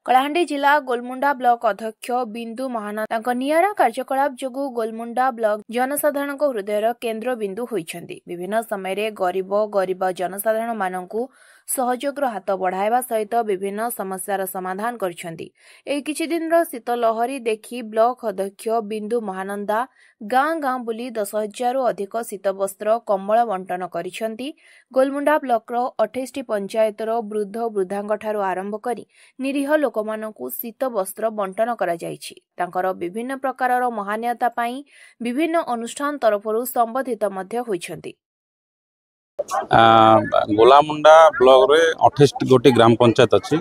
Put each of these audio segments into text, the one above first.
कलाहांडी जिला गोलमुंडा ब्लॉक अध्यक्ष बिंदु महानंद नियारा कार्यकलाप जोगु गोलमुंडा ब्लॉक जनसाधारण हृदयर केन्द्र बिंदु होइछन्ति। विभिन्न समय गरीब जनसाधारण मानकु सहयोगर हाथ बढ़ाइबा सहित विभिन्न समस्यार समाधान करिसेंति। एही किछि दिनर शीत लहरी देखि ब्लॉक अध्यक्ष बिंदु महानंदा गाँ बुली 10,000 रु अधिक शीत वस्त्र कंबल बंटन करिसेंति। गोलमुंडा ब्लॉक 28 पंचायतर वृद्ध वृद्धांठारू आरंभ करी निरीह लोकमानकु शीत वस्त्र बंटन करा जायछि। तांकर विभिन्न प्रकारर महान्यता पाई विभिन्न अनुष्ठान तरफरु संबोधित मध्य होइछन्ति। गोलामुंडा ब्लॉक रे 28 गोटी ग्राम पंचायत अच्छी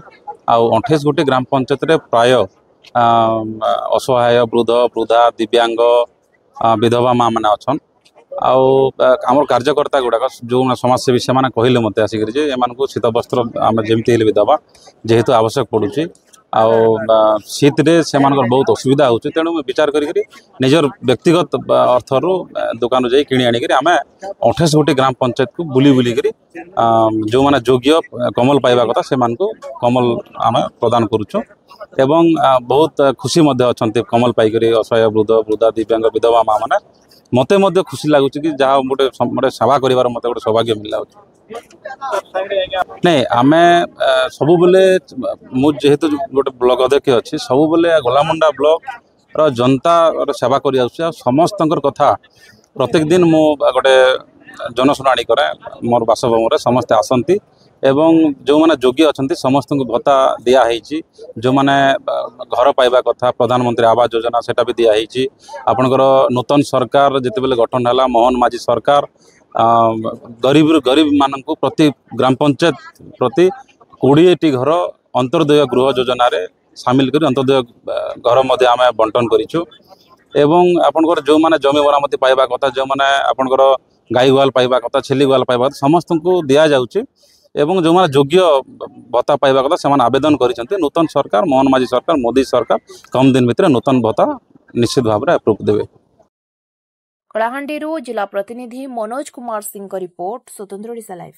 आ 28 गोटी ग्राम पंचायत रे प्राय असहाय वृद्ध वृद्धा दिव्यांग विधवा माँ मैंने अच्छन आम कार्यकर्ता गुड़ाक जो समाजसेवी से कहले मत आसिक शीत वस्त्र आम जमी भी दबा जेहेतु आवश्यक पड़ुची शीत से बहुत असुविधा हो तेणु विचार कर निजर व्यक्तिगत अर्थरू दुकान जा कि आम 28 गोटी ग्राम पंचायत को बुली बुलिकी जो मैंने योग्य कमल पाइबा कथा से कमल आम प्रदान करुचु एवं बहुत खुशी अच्छा कमल पाइक असहाय वृद्ध वृद्धा दिव्यांग विधवा माँ मैंने मत खुशी लगुच कि जहाँ गोटे सेवा कर मत गोटे सौभाग्य मिलला नहीं आम सबु बेले मुझे गोटे ब्लॉक अध्यक्ष अच्छी सबु बेले गोलामुंडा ब्लॉक रो जनता सेवा कर समस्त कथा प्रत्येक दिन मु गोटे जनशुणाणी करे मोर बासभवन समस्ते आसती एवं जो मैंने योग्य अच्छा समस्त को भत्ता दिखाई जो मैंने घर पाइबा कथा प्रधानमंत्री आवास योजना सेटा भी दिखाई आपणकर नूतन सरकार जिते बेले गठन है मोहन माझी सरकार गरीब मानक प्रति ग्राम पंचायत प्रति 20टी घर अंतर्दय गृह योजना रे सामिल कर अंतर्दय घर मध्य आम बंटन करूँ एवं आपणकर जो मैंने जमी मरामती पाइबा कथा जो मैंने आपणकर गाई गुआल पाइबा कथा छेली गुआल पाइबा कथा समस्त को दि जाऊँगी एवं जो मैंने योग्य भत्ता पाइबा कथा से आवेदन कर नूतन सरकार मोहन माझी सरकार मोदी सरकार कम दिन भितर नूतन भत्ता निश्चित भाव में अप्रूव देवे। कलाहांडी जिला प्रतिनिधि मनोज कुमार सिंह रिपोर्ट स्वतंत्र ओडिशा लाइव।